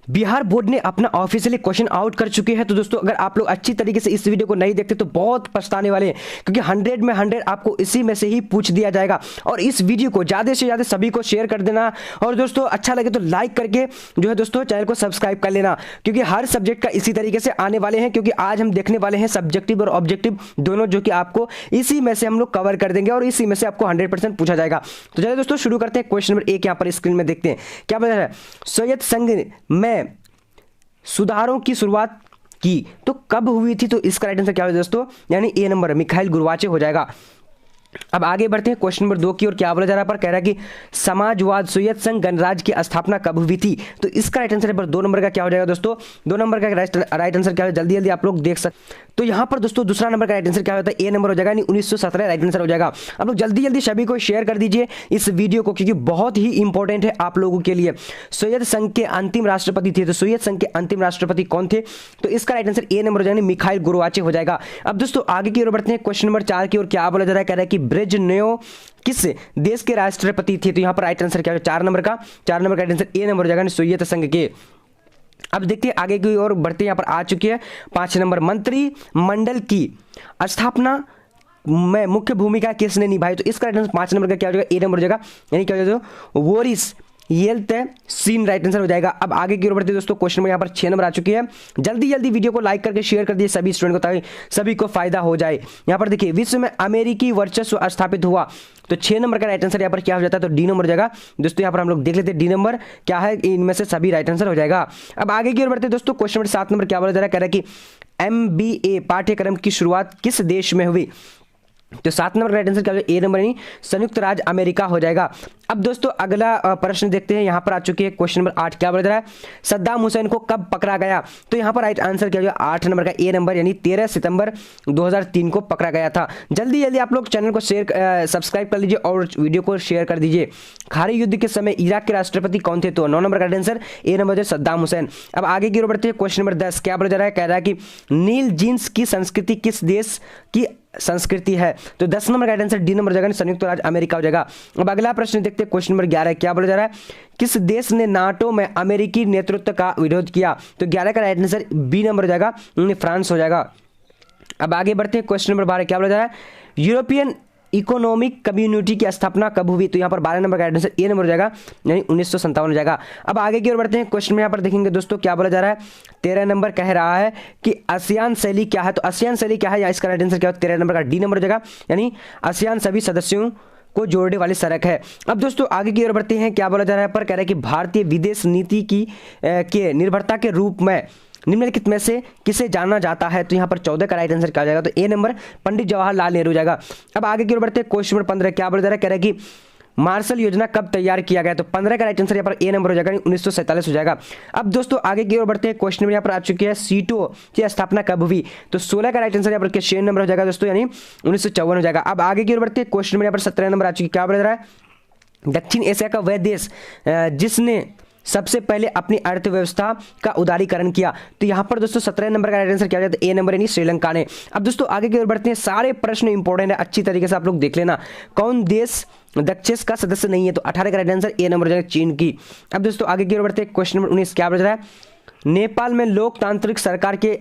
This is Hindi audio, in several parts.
बिहार बोर्ड ने अपना ऑफिशियली क्वेश्चन आउट कर चुके हैं। तो दोस्तों अगर आप लोग अच्छी तरीके से इस वीडियो को नहीं देखते तो बहुत पछताने वाले हैं, क्योंकि 100 में 100 आपको इसी में से ही पूछ दिया जाएगा। और इस वीडियो को ज़्यादा से ज़्यादा सभी को शेयर कर देना, और दोस्तों अच्छा लगे तो लाइक करके जो है दोस्तों चैनल को सब्सक्राइब कर लेना, क्योंकि हर सब्जेक्ट का इसी तरीके से आने वाले हैं। क्योंकि आज हम देखने वाले हैं सब्जेक्टिव और ऑब्जेक्टिव दोनों, जो कि आपको इसी में से हम लोग कवर कर देंगे और इसी में से आपको 100% पूछा जाएगा। तो चलिए दोस्तों शुरू करते हैं। क्वेश्चन नंबर 1 यहाँ पर स्क्रीन में देखते हैं क्या बता रहा है। सोवियत संघ में सुधारों की शुरुआत की तो कब हुई थी? तो इसका राइट आंसर क्या होगा दोस्तों, यानी ए नंबर मिखाइल गोर्बाचेव हो जाएगा। अब आगे बढ़ते हैं क्वेश्चन नंबर 2 की ओर। क्या बोला जा रहा है पर कह रहा है कि समाजवाद सोवियत संघ गणराज्य की स्थापना कब हुई थी? तो इसका राइट आंसर पर 2 नंबर का क्या हो जाएगा दोस्तों, 2 नंबर का राइट आंसर क्या है, जल्दी जल्दी आप लोग देख सकते। तो यहाँ पर दोस्तों दूसरा नंबर का राइट आंसर क्या होता है, ए नंबर हो जाएगा, यानी 1917 राइट आंसर हो जाएगा। आप लोग जल्दी जल्दी सभी को शेयर कर दीजिए इस वीडियो को, क्योंकि बहुत ही इंपॉर्टेंट है आप लोगों के लिए। सोवियत संघ के अंतिम राष्ट्रपति थे, तो सोवियत संघ के अंतिम राष्ट्रपति कौन थे? तो इसका राइट आंसर ए नंबर हो जाएगा, मिखाइल गोर्बाचेव हो जाएगा। अब दोस्तों आगे की ओर बढ़ते हैं क्वेश्चन नंबर 4 की ओर। क्या बोला जा रहा है, कह रहा है कि ब्रेजनेव किस देश के राष्ट्रपति थे? तो यहां पर राइट आंसर क्या है, 4 नंबर का राइट आंसर ए नंबर हो जाएगा, सोवियत संघ के। अब देखते हैं आगे की ओर बढ़ते हैं। यहां पर आ चुकी है 5 नंबर, मंत्रिमंडल की स्थापना में मुख्य भूमिका किसने निभाई? तो इसका राइट आंसर 5 नंबर का क्या हो जाएगा, ए नंबर हो जाएगा, यानी क्या हो जाएगा, बोरिस येल्त्सिन राइट आंसर हो जाएगा। अब आगे की ओर बढ़ते हैं दोस्तों। क्वेश्चन में यहाँ पर 6 नंबर आ चुकी है। जल्दी जल्दी वीडियो को लाइक करके शेयर कर दिए सभी स्टूडेंट को, ताकि सभी को फायदा हो जाए। यहाँ पर देखिए, विश्व में अमेरिकी वर्चस्व स्थापित हुआ, तो 6 नंबर का राइट आंसर यहाँ पर क्या हो जाता है, तो डी नंबर हो जाएगा। दोस्तों यहाँ पर हम लोग देख लेते हैं डी नंबर क्या है, इनमें से सभी राइट आंसर हो जाएगा। अब आगे की ओर बढ़ते हैं दोस्तों। क्वेश्चन नंबर 7 नंबर क्या बोला जा रहा है, कह रहा है कि MBA पाठ्यक्रम की शुरुआत किस देश में हुई? तो 7 नंबर का राइट आंसर क्या होगा, ए नंबर, यानी संयुक्त राज्य अमेरिका हो जाएगा। अब दोस्तों अगला प्रश्न देखते हैं। यहां पर आ चुकी है क्वेश्चन नंबर 8। क्या बोला जा रहा है, सद्दाम हुसैन को कब पकड़ा गया? तो यहां पर राइट आंसर क्या होगा, 8 नंबर का ए नंबर, यानी 13 सितंबर 2003 को पकड़ा गया था। जल्दी जल्दी आप लोग चैनल को सब्सक्राइब कर लीजिए और वीडियो को शेयर कर दीजिए। खाड़ी युद्ध के समय इराक के राष्ट्रपति कौन थे? तो 9 नंबर का right answer A number, Saddam Hussain. अब आगे की ओर बढ़ते हैं। क्वेश्चन नंबर 10 क्या बोला जा रहा है, कह रहा है कि नील जींस की संस्कृति किस देश की संस्कृति है? तो 10 नंबर का आंसर डी नंबर जाएगा, संयुक्त राज्य अमेरिका हो जाएगा। अब अगला प्रश्न देखते हैं क्वेश्चन नंबर 11। क्या बोला जा रहा है, किस देश ने नाटो में अमेरिकी नेतृत्व का विरोध किया? तो 11 का राइट आंसर बी नंबर हो जाएगा, फ्रांस हो जाएगा। अब आगे बढ़ते हैं क्वेश्चन नंबर 12। क्या बोला जा रहा है, यूरोपियन इकोनॉमिक कम्युनिटी की स्थापना कब हुई? तो यहाँ पर 12 नंबर का आंसर ए नंबर हो जाएगा, यानी 1957 हो जाएगा। अब आगे की ओर बढ़ते हैं। क्वेश्चन में यहाँ पर देखेंगे दोस्तों क्या बोला जा रहा है, 13 नंबर कह रहा है कि आसियान शैली क्या है? तो आसियान शैली क्या है, या इसका राइट आंसर क्या है, 13 नंबर का डी नंबर हो जाएगा, यानी आसियान सभी सदस्यों को जोड़ने वाली सड़क है। अब दोस्तों आगे की ओर बढ़ते हैं। क्या बोला जा रहा है पर कह रहा है कि भारतीय विदेश नीति की के निर्भरता के रूप में निम्नलिखित में से किसे जाना जाता है? तो यहाँ पर 14 का राइट आंसर क्या हो जाएगा, तो ए नंबर पंडित जवाहरलाल नेहरू जाएगा। अब आगे की ओर बढ़ते हैं। क्वेश्चन नंबर 15 क्या बोला जा रहा है, कह रहा है कि मार्शल योजना कब तैयार किया गया? तो 15 का राइट आंसर यहाँ पर ए नंबर हो जाएगा, 1947 हो जाएगा। अब दोस्तों आगे की ओर बढ़ते हैं। क्वेश्चन में यहाँ पर आ चुकी है, सीटों की स्थापना कब हुई? तो 16 का राइट आंसर यहाँ पर 6 नंबर हो जाएगा दोस्तों, यानी 1954 हो जाएगा। अब आगे की ओर बढ़ते हैं। क्वेश्चन में यहाँ पर 17 नंबर आ चुकी है। क्या बोला जा रहा है, दक्षिण एशिया का वह देश जिसने सबसे पहले अपनी अर्थव्यवस्था का उदारीकरण किया? तो यहां पर दोस्तों 17 नंबर का राइट आंसर क्या हो जाता है, ए नंबर, यानी श्रीलंका ने। अब दोस्तों आगे की ओर बढ़ते हैं। सारे प्रश्न इंपॉर्टेंट है, अच्छी तरीके से आप लोग देख लेना। कौन देश दक्षेस का सदस्य नहीं है? तो 18 का राइट आंसर ए नंबर हो जाएगा, चीन की। अब दोस्तों आगे की ओर बढ़ते हैं। क्वेश्चन नंबर 19 क्या बोल रहा है, नेपाल में लोकतांत्रिक सरकार के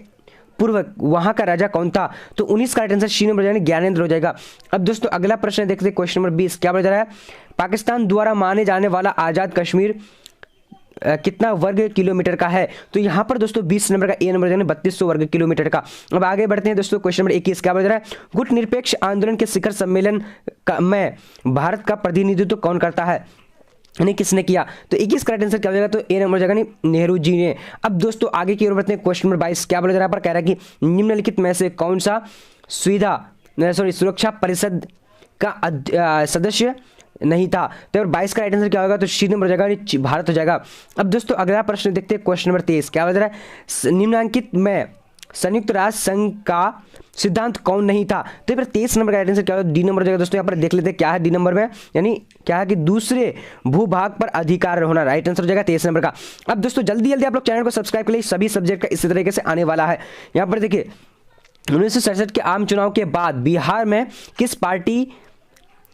पूर्व वहां का राजा कौन था? तो 19 का राइट आंसर सी नंबर यानी ज्ञानेंद्र हो जाएगा। अब दोस्तों अगला प्रश्न देखते हैं। क्वेश्चन नंबर 20 क्या बोल रहा है, पाकिस्तान द्वारा माने जाने वाला आजाद कश्मीर कितना वर्ग किलोमीटर का है? तो यहां पर दोस्तों 20 नंबर का ए नंबर यानी 3200 वर्ग किलोमीटर का। अब आगे बढ़ते हैं दोस्तों। क्वेश्चन नंबर 21 क्या बता रहा है, गुट निरपेक्ष आंदोलन के शिखर सम्मेलन में भारत का प्रतिनिधित्व कौन करता है, यानी किसने किया? तो 21 का राइट आंसर क्या हो जाएगा, तो ए नंबर जाएगा, नहीं नेहरू जी ने। अब दोस्तों आगे की ओर बढ़ते हैं। क्वेश्चन नंबर 22 क्या बोला जा रहा है पर कह रहा है कि निम्नलिखित में से कौन सा सुरक्षा परिषद का सदस्य नहीं था? तो 22 का राइट आंसर क्या होगा, तो सी नंबर हो जाएगा, भारत हो जाएगा। अब दोस्तों अगला प्रश्न देखते हैं। क्वेश्चन नंबर 23 क्या बता रहा है, निम्नलिखित में संयुक्त राष्ट्र संघ का सिद्धांत कौन नहीं था? तो यहाँ पर 23 नंबर का राइट आंसर क्या होगा, डी नंबर हो जाएगा। दोस्तों यहाँ पर देख लेते हैं क्या है डी नंबर में, यानी क्या है कि दूसरे भूभाग पर अधिकार होना, राइट आंसर हो जाएगा 23 नंबर का। अब दोस्तों जल्दी जल्दी आप लोग चैनल को सब्सक्राइब कर लीजिए, सभी सब्जेक्ट का इसी तरीके से आने वाला है। यहाँ पर देखिए 1967 के आम चुनाव के बाद बिहार में किस पार्टी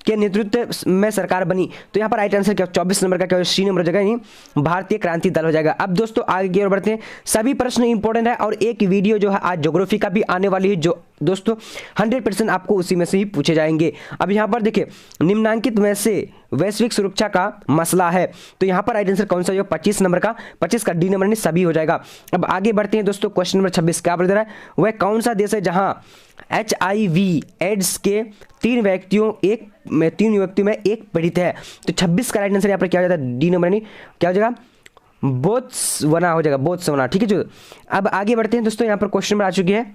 के नेतृत्व में सरकार बनी? तो यहाँ पर राइट आंसर क्या 24 नंबर का क्या हो, सी नंबर जगह नहीं भारतीय क्रांति दल हो जाएगा। अब दोस्तों आगे की ओर बढ़ते हैं। सभी प्रश्न इंपॉर्टेंट है और एक वीडियो जो है आज ज्योग्राफी का भी आने वाली है, जो दोस्तों 100% आपको उसी में से ही पूछे जाएंगे। अब यहाँ पर देखिए निम्नांकित में से वैश्विक सुरक्षा का मसला है, तो यहाँ पर राइट आंसर कौन सा जो 25 नंबर का, 25 का डी नंबर नहीं सभी हो जाएगा। अब आगे बढ़ते हैं दोस्तों, क्वेश्चन नंबर 26 क्या बोल रहा है, वह कौन सा देश है जहां HIV एड्स के 3 व्यक्तियों में एक पीड़ित है? तो 26 का राइट आंसर यहाँ पर क्या हो जाता है, डी नंबर नहीं क्या हो जाएगा, बोत्सवाना हो जाएगा, बोत्सवाना। ठीक है जो। अब आगे बढ़ते हैं दोस्तों, यहाँ पर क्वेश्चन नंबर आ चुकी है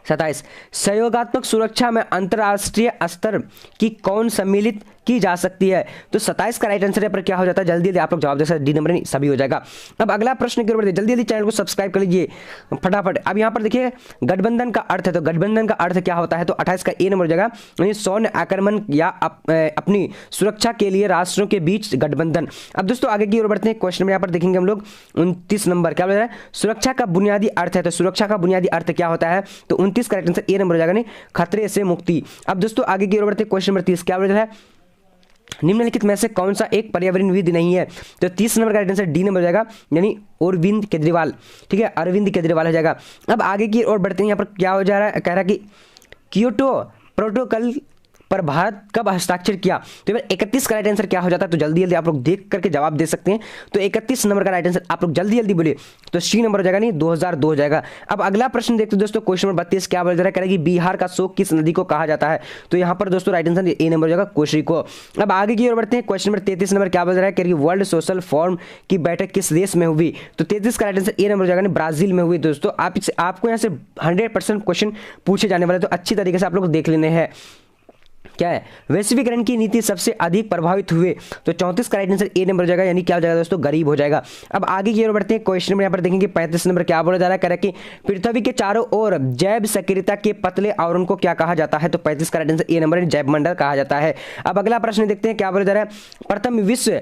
27, सहयोगात्मक सुरक्षा में अंतर्राष्ट्रीय स्तर की कौन सम्मिलित की जा सकती है? तो 27 का राइट आंसर यहाँ पर क्या हो जाता है, जल्दी जल्दी आप लोग जवाब दे सकते, डी नंबर नहीं सभी हो जाएगा। अब अगला प्रश्न की ओर बढ़ते, जल्दी जल्दी चैनल को सब्सक्राइब कर लीजिए फटाफट। अब यहाँ पर देखिए गठबंधन का अर्थ है, तो गठबंधन का अर्थ क्या होता है, तो 28 का ए नंबर हो जाएगा, यानी सैन्य आक्रमण या अपनी सुरक्षा के लिए राष्ट्रों के बीच गठबंधन। अब दोस्तों आगे की ओर बढ़ते हैं, क्वेश्चन में यहाँ पर देखेंगे हम लोग 29 नंबर क्या बोल रहा है, सुरक्षा का बुनियादी अर्थ है, तो सुरक्षा का बुनियादी अर्थ क्या होता है, तो 29 का राइट आंसर ए नंबर हो जाएगा, नहीं खतरे से मुक्ति। अब दोस्तों आगे की ओर बढ़ते हैं, क्वेश्चन नंबर 30 क्या बोल रहा है, निम्नलिखित में से कौन सा एक पर्यावरणविद नहीं है? तो 30 नंबर का राइट आंसर डी नंबर हो जाएगा, यानी अरविंद केजरीवाल। ठीक है, अरविंद केजरीवाल हो जाएगा। अब आगे की ओर बढ़ते हैं, यहाँ पर क्या हो जा रहा है, कह रहा है कि क्योटो प्रोटोकॉल पर भारत कब हस्ताक्षर किया? तो 31 का राइट आंसर क्या हो जाता है, तो जल्दी जल्दी आप लोग देख करके जवाब दे सकते हैं। तो 31 नंबर का राइट आंसर आप लोग जल्दी जल्दी बोलिए, तो सी नंबर हो जाएगा, नहीं 2002 हो जाएगा। अब अगला प्रश्न देखते हैं दोस्तों, क्वेश्चन नंबर 32 क्या बोल रहा है, कि बिहार का शोक किस नदी को कहा जाता है? तो यहाँ पर दोस्तों राइट आंसर ए नंबर हो जाएगा, कोसी को। अब आगे की ओर बढ़ते हैं, क्वेश्चन नंबर 33 नंबर क्या बोल रहा है, कि वर्ल्ड सोशल फोरम की बैठक किस देश में हुई? तो 33 का राइट आंसर ए नंबर हो जाएगा, ब्राजील में हुई। दोस्तों आपको यहाँ से 100% क्वेश्चन पूछे जाने वाले, तो अच्छी तरीके से आप लोग देख लेने हैं। क्या है, वैश्वीकरण की नीति सबसे अधिक प्रभावित हुए? तो 34 का राइट आंसर ए नंबर हो जाएगा, यानी क्या हो जाएगा दोस्तों, गरीब हो जाएगा। अब आगे की ओर बढ़ते हैं, क्वेश्चन में यहाँ पर देखेंगे 35 नंबर क्या बोला जा रहा है, कह रहा है कि पृथ्वी के चारों ओर जैव सक्रियता के पतले आवरण को क्या कहा जाता है? तो 35 का राइट आंसर ए नंबर जैव मंडल कहा जाता है। अब अगला प्रश्न देखते हैं, क्या बोला जा रहा है, प्रथम विश्व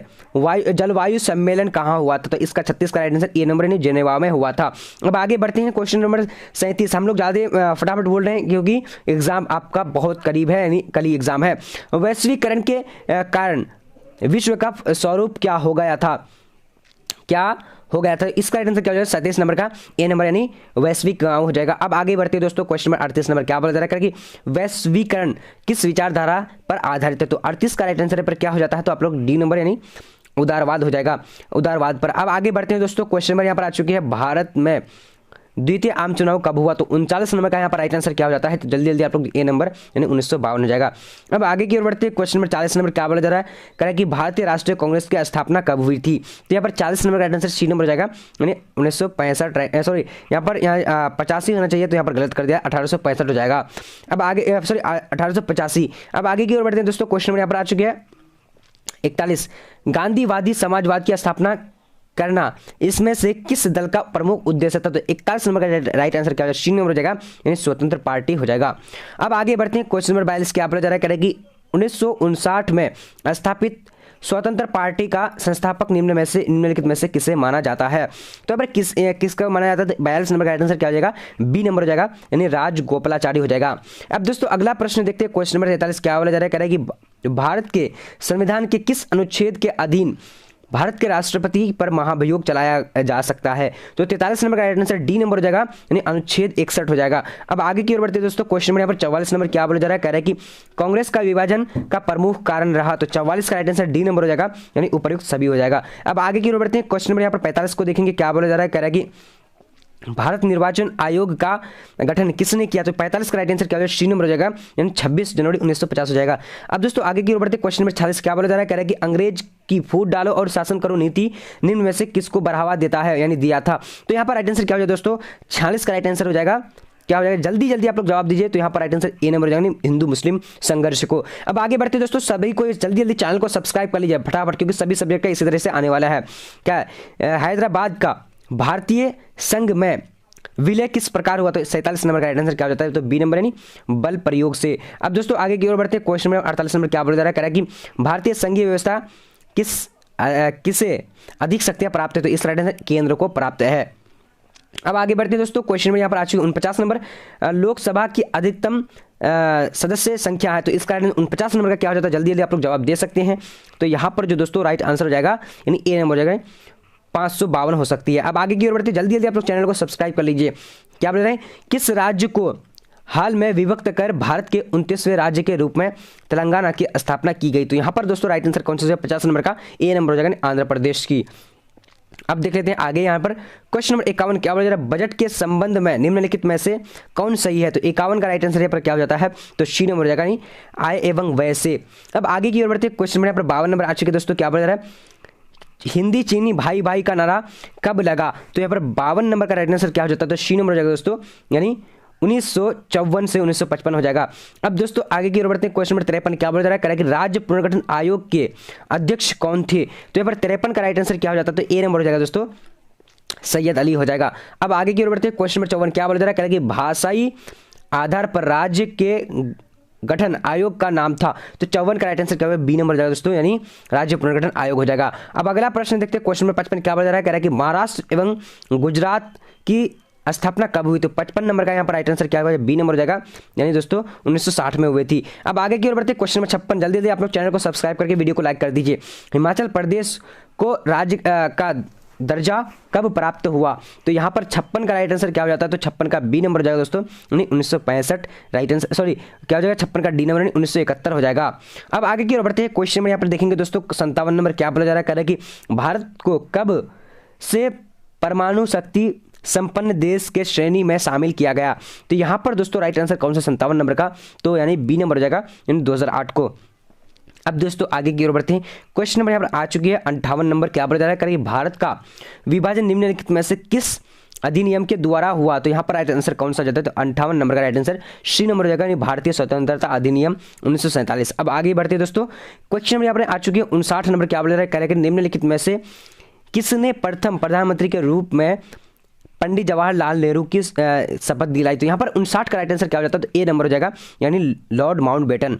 जलवायु सम्मेलन कहाँ हुआ था? तो इसका 36 का राइट आंसर ए नंबर नहीं जेनेवा में हुआ था। अब आगे बढ़ते हैं, क्वेश्चन नंबर 37। हम लोग ज्यादा फटाफट बोल रहे हैं क्योंकि एग्जाम आपका बहुत करीब है, यानी कल ही एग्जाम है। वैश्वीकरण के कारण विश्व का स्वरूप क्या हो गया था? क्या हो गया था? इसका आंसर क्या हो जाएगा, 37 नंबर का ए नंबर, यानी वैश्विक गांव हो जाएगा। अब आगे बढ़ते हैं दोस्तों, क्वेश्चन नंबर 38 नंबर क्या बोला जा रहा है, कि वैश्वीकरण किस विचारधारा पर आधारित है? तो 38 का राइट आंसर पर क्या हो जाता है, तो आप लोग डी नंबर यानी उदारवाद हो जाएगा, उदारवाद पर। अब आगे बढ़ते हैं दोस्तों, क्वेश्चन नंबर यहाँ पर आ चुकी है, भारत में द्वितीय आम चुनाव कब हुआ? तो 39 नंबर का यहाँ पर राइट आंसर क्या हो जाता है, तो जल्दी जल्दी आप लोग ए नंबर यानी 1952 हो जाएगा। अब आगे की ओर बढ़ते हैं, क्वेश्चन नंबर 40 नंबर क्या बोला जा रहा है, कह रहा है कि भारतीय राष्ट्रीय कांग्रेस की स्थापना कब हुई थी? तो यहाँ पर 40 नंबर का राइट आंसर सी नंबर हो जाएगा, यानी 1965, सॉरी यहाँ पर 85 होना चाहिए, तो यहाँ पर गलत कर दिया, 1865 हो जाएगा। अब आगे 1885। अब आगे की ओर बढ़ते हैं दोस्तों, क्वेश्चन नंबर यहाँ पर आ चुके हैं 41, गांधीवादी समाजवाद की स्थापना करना इसमें से किस दल का प्रमुख उद्देश्य था? तो 41 नंबर का राइट आंसर क्या हो जाएगा, सी नंबर हो जाएगा, यानी स्वतंत्र पार्टी हो जाएगा। अब आगे बढ़ते हैं, क्वेश्चन नंबर 42 क्या बोला जा रहा है, कह रहा है कि 1959 में स्थापित स्वतंत्र पार्टी का संस्थापक निम्नलिखित में से किसे माना जाता है? तो अब किसका माना जाता है, 42 नंबर का राइट आंसर क्या हो जाएगा, बी नंबर हो जाएगा, यानी राजगोपालाचारी हो जाएगा। अब दोस्तों अगला प्रश्न देखते हैं, क्वेश्चन नंबर 43 क्या बोला जा रहा है, कह रहा है कि भारत के संविधान के किस अनुच्छेद के अधीन भारत के राष्ट्रपति पर महाभियोग चलाया जा सकता है? तो 43 नंबर का राइट आंसर डी नंबर हो जाएगा, यानी अनुच्छेद 61 हो जाएगा। अब आगे की ओर बढ़ते हैं दोस्तों, क्वेश्चन नंबर यहाँ पर 44 नंबर क्या बोला जा रहा है, कह रहा है कि कांग्रेस का विभाजन का प्रमुख कारण रहा? तो 44 का राइट आंसर डी नंबर हो जाएगा, यानी उपर्युक्त सभी हो जाएगा। अब आगे की ओर बढ़ते हैं, क्वेश्चन नंबर यहाँ पर 45 को देखेंगे, क्या बोला जा रहा है, कह रहा है कि भारत निर्वाचन आयोग का गठन किसने किया? तो 45 का राइट आंसर क्या हो जाएगा, सी नंबर हो जाएगा, यानी 26 जनवरी 1950 हो जाएगा। अब दोस्तों आगे की ओर बढ़ते, क्वेश्चन नंबर 46 क्या बोला जा रहा है, कह रहा है कि अंग्रेज की फूट डालो और शासन करो नीति निम्न में से किसको बढ़ावा देता है, यानी दिया था? तो यहाँ पर राइट आंसर क्या हो जाएगा दोस्तों, 46 का राइट आंसर हो जाएगा, क्या हो जाएगा, जल्दी जल्दी आप लोग जवाब दीजिए। तो यहाँ पर राइट आंसर ए नंबर हो जाएगा, हिंदू मुस्लिम संघर्ष को। अब आगे बढ़ते दोस्तों, सभी को जल्दी जल्दी चैनल को सब्सक्राइब कर लीजिए फटाफट, क्योंकि सभी सब्जेक्ट का इसी तरह से आने वाला है। क्या हैदराबाद का भारतीय संघ में विलय किस प्रकार हुआ? तो 47 नंबर का राइट आंसर क्या हो जाता है, तो बी नंबर यानी बल प्रयोग से। अब दोस्तों आगे की ओर बढ़ते हैं, क्वेश्चन नंबर 48 नंबर क्या बोला जा रहा है, कह रहा है कि भारतीय संघीय व्यवस्था किसे अधिक शक्तियां प्राप्त है? तो इस राइट आंसर केंद्र को प्राप्त है। अब आगे बढ़ते हैं दोस्तों, क्वेश्चन में यहाँ पर आ चुके 49 नंबर, लोकसभा की अधिकतम सदस्य संख्या है, तो इस कारण 49 नंबर का क्या हो जाता है, जल्दी जल्दी आप लोग जवाब दे सकते हैं। तो यहाँ पर जो दोस्तों राइट आंसर हो जाएगा यानी ए नंबर हो जाएगा 552 हो सकती है। अब आगे की ओर बढ़ते जल्दी जल्दी आप लोग चैनल को सब्सक्राइब कर लीजिए। क्या बोल रहे हैं, किस राज्य को हाल में विभक्त कर भारत के 29वें राज्य के रूप में तेलंगाना की स्थापना की गई? तो यहाँ पर दोस्तों राइट आंसर कौन सा है, 50 नंबर का ए नंबर हो जाएगा आंध्र प्रदेश की। अब देख लेते हैं आगे यहाँ पर क्वेश्चन नंबर 51 क्या बोला जा रहा है, बजट के संबंध में निम्नलिखित में से कौन सही है? तो 51 का राइट आंसर यहाँ पर क्या हो जाता है, तो सी नंबर हो जाएगा नहीं आय एवं व्यय से। अब आगे की ओर बढ़ते हैं क्वेश्चन नंबर यहाँ पर 52 नंबर आ चुके हैं दोस्तों। क्या बोला जा रहा है, हिंदी चीनी भाई भाई का नारा कब लगा? तो यहाँ पर 52 नंबर का राइट आंसर क्या हो जाता है, तो सी नंबर हो जाएगा दोस्तों यानी 1954 से 1955 हो जाएगा। अब दोस्तों आगे की ओर बढ़ते हैं क्वेश्चन नंबर 53 क्या बोला जा रहा है कि राज्य पुनर्गठन आयोग के अध्यक्ष कौन थे? तो यहाँ पर 53 का राइट आंसर क्या हो जाता है, तो ए नंबर हो जाएगा दोस्तों सैयद अली हो जाएगा। अब आगे की ओर बढ़ते हैं क्वेश्चन नंबर 54 क्या बोला जा रहा है कि भाषाई आधार पर राज्य के गठन आयोग का नाम था? तो 54 का राइट आंसर क्या होगा, बी नंबर हो जाएगा दोस्तों यानी राज्य पुनर्गठन आयोग हो जाएगा। अब अगला प्रश्न देखते हैं क्वेश्चन नंबर 55 क्या बोला जा रहा है, कह रहा है कि महाराष्ट्र एवं गुजरात की स्थापना कब हुई? तो 55 नंबर का यहाँ पर राइट आंसर क्या होगा, बी नंबर हो जाएगा यानी दोस्तों 1960 में हुई थी। अब आगे की ओर बढ़ते क्वेश्चन नंबर 56 जल्दी जल्दी आप लोग चैनल को सब्सक्राइब करके वीडियो को लाइक कर दीजिए। हिमाचल प्रदेश को राज्य का दर्जा कब प्राप्त हुआ? तो यहाँ पर 56 का राइट आंसर क्या हो जाता है, तो 56 का बी नंबर हो जाएगा दोस्तों 1965 राइट आंसर, सॉरी क्या हो जाएगा 56 का डी नंबर 1971 हो जाएगा। अब आगे की ओर बढ़ते हैं क्वेश्चन नंबर यहाँ पर देखेंगे दोस्तों 57 नंबर क्या बोला जा रहा है, कह रहा है कि भारत को कब से परमाणु शक्ति संपन्न देश के श्रेणी में शामिल किया गया? तो यहाँ पर दोस्तों राइट आंसर कौन सा 57 नंबर का, तो यानी बी नंबर हो जाएगा यानी 2008 को। अब दोस्तों आगे की ओर बढ़ते हैं क्वेश्चन नंबर यहाँ पर आ चुकी है 58 नंबर क्या बोला जा रहा है, करेंगे भारत का विभाजन निम्नलिखित में से किस अधिनियम के द्वारा हुआ? तो यहाँ पर राइट आंसर कौन सा जाता है, तो 58 नंबर का राइट आंसर सी नंबर हो जाएगा यानी भारतीय स्वतंत्रता अधिनियम 1947। अब आगे बढ़ते हैं दोस्तों क्वेश्चन नंबर यहाँ पर आ चुकी है 59 नंबर क्या बोला जा रहा है, करेंगे निम्नलिखित में से किसने प्रथम प्रधानमंत्री के रूप में पंडित जवाहरलाल नेहरू की शपथ दिलाई? तो यहाँ पर 59 का राइट आंसर क्या हो जाता है, तो ए नंबर हो जाएगा यानी लॉर्ड माउंटबेटन।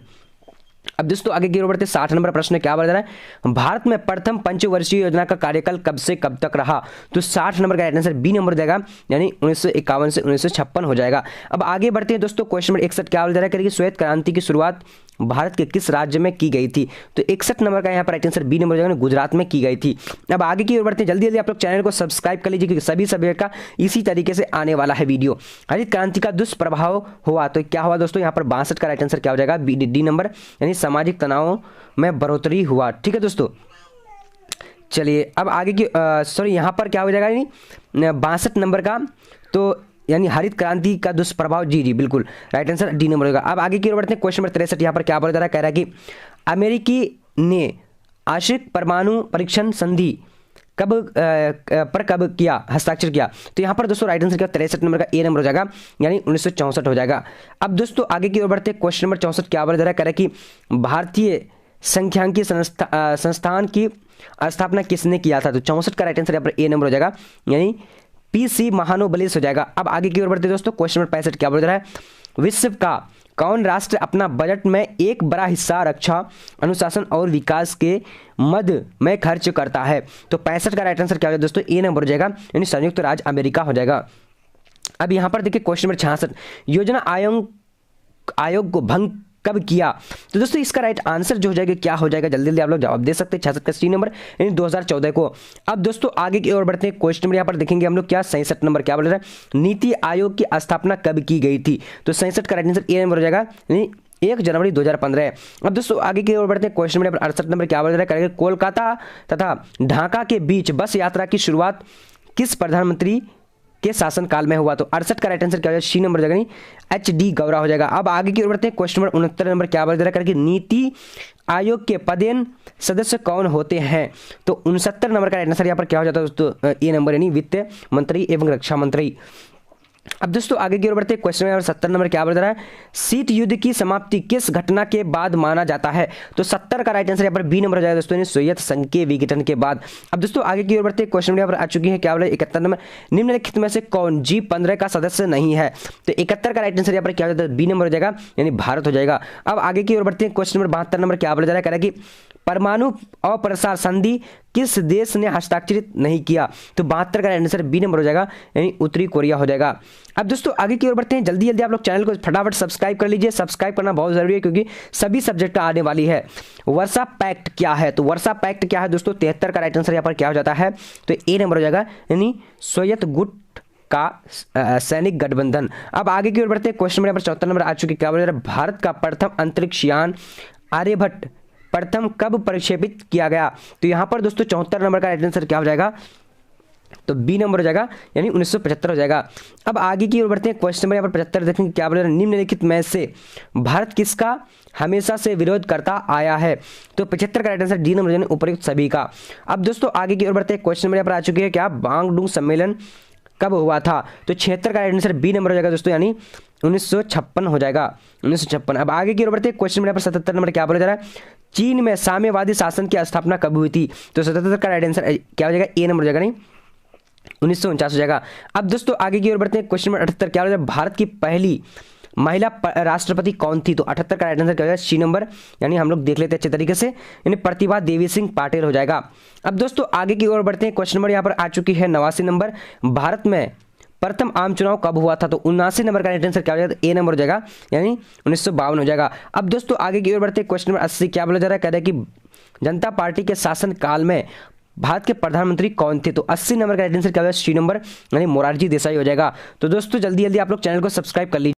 अब दोस्तों आगे की ओर बढ़ते 60 नंबर प्रश्न क्या बोला जा रहा है, भारत में प्रथम पंचवर्षीय योजना का कार्यकाल कब से कब तक रहा? तो 60 नंबर का राइट आंसर बी नंबर हो जाएगा यानी 1951 से 1956 हो जाएगा। अब आगे बढ़ते हैं दोस्तों क्वेश्चन नंबर 61 क्या बोला जा रहा है, श्वेत क्रांति की शुरुआत भारत के किस राज्य में की गई थी? तो 61 नंबर का यहाँ पर राइट आंसर बी नंबर हो जाएगा गुजरात में की गई थी। अब आगे की ओर बढ़ते हैं जल्दी जल्दी आप लोग चैनल को सब्सक्राइब कर लीजिए क्योंकि सभी सब्जेक्ट का इसी तरीके से आने वाला है वीडियो। हरित क्रांति का दुष्प्रभाव हुआ, तो क्या हुआ दोस्तों, यहाँ पर 62 का राइट आंसर क्या हो जाएगा, डी नंबर यानी सामाजिक तनाव में बढ़ोतरी हुआ। ठीक है दोस्तों, चलिए अब आगे की सॉरी यहाँ पर क्या हो जाएगा यानी 62 नंबर का, तो यानी हरित क्रांति का दुष्प्रभाव, जी जी बिल्कुल राइट आंसर डी नंबर होगा। अब आगे की ओर बढ़ते हैं क्वेश्चन नंबर 63 यहाँ पर क्या बोला जा रहा है, कह रहा है कि अमेरिकी ने आंशिक परमाणु परीक्षण संधि कब किया, हस्ताक्षर किया? तो यहाँ पर दोस्तों राइट आंसर क्या 63 नंबर का ए नंबर हो जाएगा यानी 1964 हो जाएगा। अब दोस्तों आगे की ओर बढ़ते हैं क्वेश्चन नंबर 64 क्या बोला जा रहा है, कह रहा है कि भारतीय संख्यांकी संस्थान की स्थापना किसने किया था? तो 64 का राइट आंसर यहाँ पर ए नंबर हो जाएगा यानी पीसी महानोबलिस हो जाएगा। अब आगे की ओर बढ़ते दोस्तों क्वेश्चन नंबर 65 क्या बोल रहा है, विश्व का कौन राष्ट्र अपना बजट में एक बड़ा हिस्सा रक्षा अनुशासन और विकास के मद में खर्च करता है? तो 65 का राइट आंसर क्या हो जाएगा दोस्तों, ए नंबर हो जाएगा यानी संयुक्त राज्य अमेरिका हो जाएगा। अब यहाँ पर देखिए क्वेश्चन नंबर 66 योजना आयोग को भंग कब किया? तो दोस्तों इसका राइट आंसर जो हो जाएगा क्या हो जाएगा, जल्दी जल्दी आप लोग जवाब दे सकते हैं। 66 का सी नंबर यानी 2014 को। अब दोस्तों आगे की ओर बढ़ते हैं क्वेश्चन नंबर यहाँ पर देखेंगे हम लोग क्या 67 नंबर क्या बोल रहा है, नीति आयोग की स्थापना कब की गई थी? तो 67 का राइट आंसर ए नंबर हो जाएगा यानी 1 जनवरी 2015। अब दोस्तों आगे की ओर बढ़ते हैं क्वेश्चन नंबर 68 नंबर क्या बोल रहा है, करेंगे कोलकाता तथा ढाका के बीच बस यात्रा की शुरुआत किस प्रधानमंत्री के शासनकाल में हुआ? तो 68 का राइट आंसर क्या हो जाएगा, सी नंबर हो जाएगा HD गौरा हो जाएगा। अब आगे की ओर बढ़ते हैं क्वेश्चन नंबर 69 नंबर क्या बोल रहा है कि नीति आयोग के पदेन सदस्य कौन होते हैं? तो 69 नंबर का राइट आंसर यहाँ पर क्या हो जाता है दोस्तों, ए नंबर यानी वित्त मंत्री एवं रक्षा मंत्री। अब दोस्तों आगे की ओर बढ़ते हैं क्वेश्चन नंबर 70 नंबर क्या बोल रहा है, शीत युद्ध की समाप्ति किस घटना के बाद माना जाता है? तो 70 का राइट आंसर यहाँ पर बी नंबर हो जाएगा दोस्तों, सोवियत संघ के विघटन के बाद। अब दोस्तों आगे की ओर बढ़ते हैं क्वेश्चन नंबर यहाँ पर आ चुकी है क्या बोला 71 नंबर, निम्नलिखित में से कौन G15 का सदस्य नहीं है? तो 71 का राइट आंसर यहाँ पर क्या हो जाता है, बी नंबर हो जाएगा यानी भारत हो जाएगा। अब आगे की ओर बढ़ते हैं क्वेश्चन नंबर 72 नंबर क्या बोला जा रहा है, कह रहा है कि परमाणु अप्रसार संधि किस देश ने हस्ताक्षरित नहीं किया? तो 72 का आंसर बी नंबर हो जाएगा, यानी उत्तरी कोरिया हो जाएगा। अब दोस्तों आगे की ओर बढ़ते हैं, जल्दी जल्दी आप लोग चैनल को फटाफट सब्सक्राइब कर लीजिए। सब्सक्राइब करना बहुत जरूरी है क्योंकि सभी सब्जेक्ट आने वाली है। वर्षा पैक्ट क्या है? तो वर्षा पैक्ट क्या है दोस्तों? 73 का राइट आंसर यहाँ पर क्या हो जाता है? तो ए नंबर हो जाएगा, यानी सोवियत गुट का सैनिक गठबंधन। अब आगे की ओर बढ़ते हैं, क्वेश्चन नंबर यहाँ पर 74 नंबर आ चुके, क्या बोल रहा है? भारत का प्रथम अंतरिक्ष यान आर्यभट्ट प्रथम कब प्रक्षेपित किया गया? तो यहाँ पर दोस्तों 74 नंबर का राइट आंसर क्या हो जाएगा? तो बी नंबर हो जाएगा, यानी 1975 हो जाएगा। अब आगे की ओर बढ़ते हैं, क्वेश्चन नंबर यहाँ पर 75 देखेंगे, क्या बोल रहे हैं? निम्नलिखित में से भारत किसका हमेशा से विरोध करता आया है? तो 75 का राइट आंसर डी नंबर, यानी उपयुक्त सभी का। अब दोस्तों आगे की ओर बढ़ते हैं, क्वेश्चन नंबर यहाँ पर आ चुके हैं, क्या बांगडू सम्मेलन कब हुआ था? तो 76 का राइट आंसर बी नंबर हो जाएगा दोस्तों, यानी 1956 हो जाएगा, 1956। अब आगे की ओर बढ़ते हैं, क्वेश्चन नंबर 77 नंबर क्या बोला जा रहा है? चीन में साम्यवादी शासन की स्थापना कब हुई थी? तो 77 का राइट आंसर क्या हो जाएगा? ए नंबर हो जाएगा, नहीं 1949 हो जाएगा। अब दोस्तों आगे की ओर बढ़ते हैं, क्वेश्चन नंबर 78 क्या हो जाएगा? भारत की पहली महिला राष्ट्रपति कौन थी? तो 78 का राइट आंसर क्या हो जाएगा? सी नंबर, यानी हम लोग देख लेते हैं अच्छे तरीके से, यानी प्रतिभा देवी सिंह पाटिल हो जाएगा। अब दोस्तों आगे की ओर बढ़ते हैं, क्वेश्चन नंबर यहाँ पर आ चुकी है 89 नंबर, भारत में प्रथम आम चुनाव कब हुआ था? तो 79 नंबर का राइट आंसर क्या हो जाएगा? ए नंबर हो जाएगा, यानी 1952 हो जाएगा। अब दोस्तों आगे की ओर बढ़ते हैं, क्वेश्चन नंबर 80 क्या बोला जा रहा है? कह रहा है कि जनता पार्टी के शासन काल में भारत के प्रधानमंत्री कौन थे? तो 80 नंबर का राइट आंसर क्या हो जाएगा? सी नंबर, यानी मोरारजी देसाई हो जाएगा। तो दोस्तों जल्दी जल्दी आप लोग चैनल को सब्सक्राइब कर लीजिए।